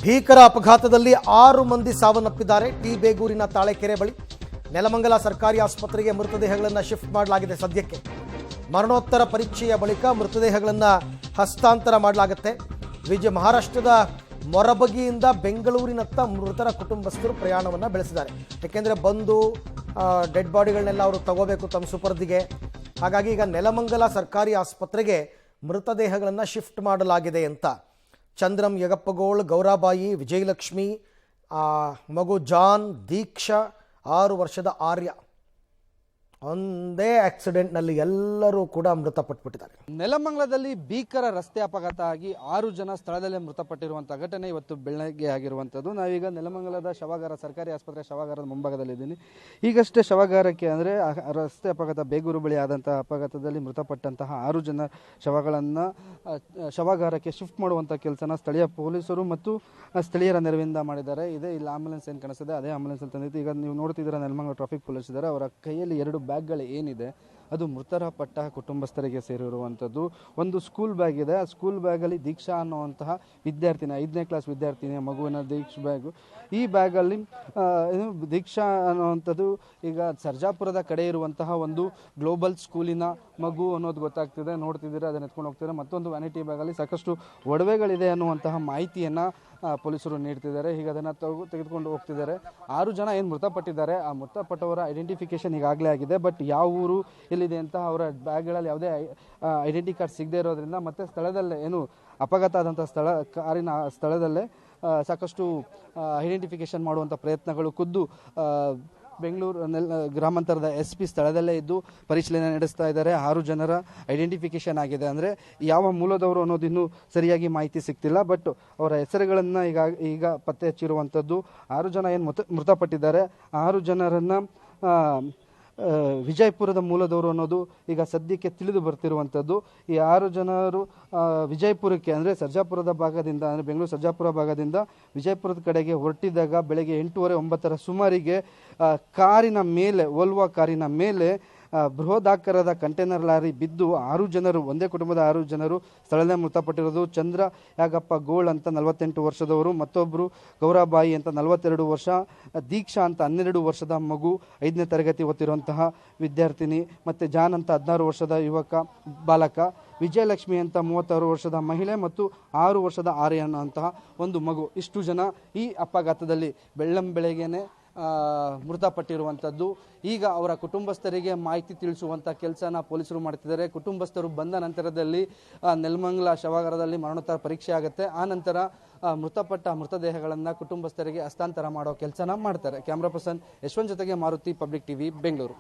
ಭೀಕರ ಅಪಘಾತದಲ್ಲಿ 6 ಮಂದಿ ಸಾವನ್ನಪ್ಪಿದ್ದಾರೆ. ಟಿ ಬೇಗೂರಿನ ತಾಳೆಕೆರೆ ಬಳಿ ನೆಲಮಂಗಲ ಸರ್ಕಾರಿ ಆಸ್ಪತ್ರೆಗೆ ಮೃತದೇಹಗಳನ್ನು ಶಿಫ್ಟ್ ಮಾಡಲಾಗಿದೆ. ಸದ್ಯಕ್ಕೆ ಮರಣೋತ್ತರ ಪರೀಕ್ಷೆಯ ಬಳಿಕ ಮೃತದೇಹಗಳನ್ನು ಹಸ್ತಾಂತರ ಮಾಡಲಾಗುತ್ತೆ. ಮಹಾರಾಷ್ಟ್ರದ ಮೊರಬಗಿಯಿಂದ ಬೆಂಗಳೂರಿನತ್ತ ಮೃತರ ಕುಟುಂಬಸ್ಥರು ಪ್ರಯಾಣವನ್ನು ಬೆಳೆಸಿದ್ದಾರೆ. ಯಾಕೆಂದರೆ ಬಂದು ಡೆಡ್ ಬಾಡಿಗಳನ್ನೆಲ್ಲ ಅವರು ತಗೋಬೇಕು ತಮ್ಮ ಸುಪರ್ದಿಗೆ. ಹಾಗಾಗಿ ಈಗ ನೆಲಮಂಗಲ ಸರ್ಕಾರಿ ಆಸ್ಪತ್ರೆಗೆ ಮೃತದೇಹಗಳನ್ನು ಶಿಫ್ಟ್ ಮಾಡಲಾಗಿದೆ ಅಂತ ಚಂದ್ರಂ ಯಗಪ್ಪಗೋಳ್, ಗೌರಾಬಾಯಿ, ವಿಜಯಲಕ್ಷ್ಮಿ, ಮಗು ಜಾನ್, ದೀಕ್ಷಾ, 6 ವರ್ಷದ ಆರ್ಯ ಒಂದೇ ಆಕ್ಸಿಡೆಂಟ್ನಲ್ಲಿ ಎಲ್ಲರೂ ಕೂಡ ಮೃತಪಟ್ಟುಬಿಟ್ಟಿದ್ದಾರೆ. ನೆಲಮಂಗಲದಲ್ಲಿ ಭೀಕರ ರಸ್ತೆ ಅಪಘಾತ ಆಗಿ 6 ಜನ ಸ್ಥಳದಲ್ಲೇ ಮೃತಪಟ್ಟಿರುವಂಥ ಘಟನೆ ಇವತ್ತು ಬೆಳಗ್ಗೆ ಆಗಿರುವಂಥದ್ದು. ನಾವೀಗ ನೆಲಮಂಗಲದ ಶವಾಗಾರ ಸರ್ಕಾರಿ ಆಸ್ಪತ್ರೆ ಶವಾಗಾರದ ಮುಂಭಾಗದಲ್ಲಿದ್ದೀನಿ. ಈಗಷ್ಟೇ ಶವಾಗಾರಕ್ಕೆ ಅಂದರೆ ರಸ್ತೆ ಅಪಘಾತ ಬೇಗೂರು ಬಳಿ ಆದಂತಹ ಅಪಘಾತದಲ್ಲಿ ಮೃತಪಟ್ಟಂತಹ 6 ಜನ ಶವಗಳನ್ನು ಶವಾಗಾರಕ್ಕೆ ಶಿಫ್ಟ್ ಮಾಡುವಂಥ ಕೆಲಸನ ಸ್ಥಳೀಯ ಪೊಲೀಸರು ಮತ್ತು ಸ್ಥಳೀಯರ ನೆರವಿಂದ ಮಾಡಿದ್ದಾರೆ. ಇದೇ ಇಲ್ಲಿ ಆಂಬುಲೆನ್ಸ್ ಏನು ಕಾಣಿಸ್ತದೆ ಅದೇ ಆಂಬುಲೆನ್ಸ್ ತಂದಿದ್ದು. ಈಗ ನೀವು ನೋಡ್ತಿದ್ದೀರಾ ನೆಲಮಂಗಲ ಟ್ರಾಫಿಕ್ ಪೊಲೀಸ್ ಇದ್ದಾರೆ. ಅವರ ಕೈಯಲ್ಲಿ 2 ಬ್ಯಾಗ್ಗಳು ಏನಿದೆ ಅದು ಮೃತಪಟ್ಟ ಕುಟುಂಬಸ್ಥರಿಗೆ ಸೇರಿರುವಂಥದ್ದು. ಒಂದು ಸ್ಕೂಲ್ ಬ್ಯಾಗ್ ಇದೆ. ಆ ಸ್ಕೂಲ್ ಬ್ಯಾಗಲ್ಲಿ ದೀಕ್ಷಾ ಅನ್ನುವಂತಹ ವಿದ್ಯಾರ್ಥಿನಿ, 5ನೇ ಕ್ಲಾಸ್ ವಿದ್ಯಾರ್ಥಿನಿಯ ಮಗುವಿನ ದೀಕ್ಷಾ ಬ್ಯಾಗು. ಈ ಬ್ಯಾಗಲ್ಲಿ ದೀಕ್ಷಾ ಅನ್ನುವಂಥದ್ದು ಈಗ ಸರ್ಜಾಪುರದ ಕಡೆ ಇರುವಂತಹ ಒಂದು ಗ್ಲೋಬಲ್ ಸ್ಕೂಲಿನ ಮಗು ಅನ್ನೋದು ಗೊತ್ತಾಗ್ತಿದೆ. ನೋಡ್ತಿದ್ದೀರಾ, ಅದನ್ನು ಎತ್ಕೊಂಡು ಹೋಗ್ತಿದ್ದಾರೆ. ಮತ್ತೊಂದು ವ್ಯಾನಿಟಿ ಬ್ಯಾಗಲ್ಲಿ ಸಾಕಷ್ಟು ಒಡವೆಗಳಿದೆ ಅನ್ನುವಂತಹ ಮಾಹಿತಿಯನ್ನು ಪೊಲೀಸರು ನೀಡ್ತಿದ್ದಾರೆ. ಈಗ ಅದನ್ನು ತೆಗೆದುಕೊಂಡು ಹೋಗ್ತಿದ್ದಾರೆ. 6 ಜನ ಏನು ಮೃತಪಟ್ಟಿದ್ದಾರೆ, ಆ ಮೃತಪಟ್ಟವರ ಐಡೆಂಟಿಫಿಕೇಶನ್ ಈಗಾಗಲೇ ಆಗಿದೆ. ಬಟ್ ಯಾವ ಊರು ಎಲ್ಲಿದೆ ಅಂತ ಅವರ ಬ್ಯಾಗ್ಗಳಲ್ಲಿ ಯಾವುದೇ ಐಡೆಂಟಿ ಕಾರ್ಡ್ ಸಿಗದೇ ಇರೋದ್ರಿಂದ ಮತ್ತೆ ಸ್ಥಳದಲ್ಲೇ ಏನು ಅಪಘಾತ ಆದಂಥ ಕಾರಿನ ಸ್ಥಳದಲ್ಲೇ ಸಾಕಷ್ಟು ಐಡೆಂಟಿಫಿಕೇಶನ್ ಮಾಡುವಂಥ ಪ್ರಯತ್ನಗಳು ಖುದ್ದು ಬೆಂಗಳೂರು ಗ್ರಾಮಾಂತರದ SP ಸ್ಥಳದಲ್ಲೇ ಇದ್ದು ಪರಿಶೀಲನೆ ನಡೆಸ್ತಾ ಇದ್ದಾರೆ. 6 ಜನರ ಐಡೆಂಟಿಫಿಕೇಶನ್ ಆಗಿದೆ. ಅಂದರೆ ಯಾವ ಮೂಲದವರು ಅನ್ನೋದು ಇನ್ನೂ ಸರಿಯಾಗಿ ಮಾಹಿತಿ ಸಿಗ್ತಿಲ್ಲ. ಬಟ್ ಅವರ ಹೆಸರುಗಳನ್ನು ಈಗ ಪತ್ತೆ ಹಚ್ಚಿರುವಂಥದ್ದು. 6 ಜನ ಏನು ಮೃತಪಟ್ಟಿದ್ದಾರೆ, 6 ಜನರನ್ನು ವಿಜಯಪುರದ ಮೂಲದವರು ಅನ್ನೋದು ಈಗ ಸದ್ಯಕ್ಕೆ ತಿಳಿದು ಬರ್ತಿರುವಂಥದ್ದು. ಈ 6 ಜನರು ವಿಜಯಪುರಕ್ಕೆ ಅಂದರೆ ಸರ್ಜಾಪುರದ ಭಾಗದಿಂದ, ಅಂದರೆ ಬೆಂಗಳೂರು ಸರ್ಜಾಪುರ ಭಾಗದಿಂದ ವಿಜಯಪುರದ ಕಡೆಗೆ ಹೊರಟಿದ್ದಾಗ ಬೆಳಗ್ಗೆ 8:30, 9 ಸುಮಾರಿಗೆ ಕಾರಿನ ಮೇಲೆ, ವೋಲ್ವಾ ಕಾರಿನ ಮೇಲೆ ಬೃಹದಾಕಾರದ ಕಂಟೈನರ್ ಲಾರಿ ಬಿದ್ದು 6 ಜನರು, ಒಂದೇ ಕುಟುಂಬದ 6 ಜನರು ಸ್ಥಳದಲ್ಲೇ ಮೃತಪಟ್ಟಿರೋದು. ಚಂದ್ರ ಯಾಗಪ್ಪ ಗೋಳ್ ಅಂತ 48 ವರ್ಷದವರು, ಮತ್ತೊಬ್ಬರು ಗೌರಾಬಾಯಿ ಅಂತ 42 ವರ್ಷ, ದೀಕ್ಷಾ ಅಂತ 12 ವರ್ಷದ ಮಗು, 5ನೇ ತರಗತಿ ಓದ್ತಿರುವಂತಹ ವಿದ್ಯಾರ್ಥಿನಿ, ಮತ್ತು ಜಾನ್ ಅಂತ 16 ವರ್ಷದ ಬಾಲಕ, ವಿಜಯಲಕ್ಷ್ಮಿ ಅಂತ 36 ವರ್ಷದ ಮಹಿಳೆ ಮತ್ತು 6 ವರ್ಷದ ಆರ್ಯನ್ ಅಂತಹ ಒಂದು ಮಗು. ಇಷ್ಟು ಜನ ಈ ಅಪಘಾತದಲ್ಲಿ ಬೆಳ್ಳಂಬೆಳಗ್ಗೆನೆ ಮೃತಪಟ್ಟಿರುವಂಥದ್ದು. ಈಗ ಅವರ ಕುಟುಂಬಸ್ಥರಿಗೆ ಮಾಹಿತಿ ತಿಳಿಸುವಂಥ ಕೆಲಸನ ಪೊಲೀಸರು ಮಾಡ್ತಿದ್ದಾರೆ. ಕುಟುಂಬಸ್ಥರು ಬಂದ ನಂತರದಲ್ಲಿ ನೆಲಮಂಗಲ ಶವಾಗಾರದಲ್ಲಿ ಮರಣೋತ್ತರ ಪರೀಕ್ಷೆ ಆಗುತ್ತೆ. ಆ ನಂತರ ಮೃತಪಟ್ಟ ಮೃತದೇಹಗಳನ್ನು ಕುಟುಂಬಸ್ಥರಿಗೆ ಹಸ್ತಾಂತರ ಮಾಡೋ ಕೆಲಸನ ಮಾಡ್ತಾರೆ. ಕ್ಯಾಮ್ರಾ ಪರ್ಸನ್ ಯಶವಂತ್ ಜೊತೆಗೆ ಮಾರುತಿ, ಪಬ್ಲಿಕ್ ಟಿವಿ, ಬೆಂಗಳೂರು.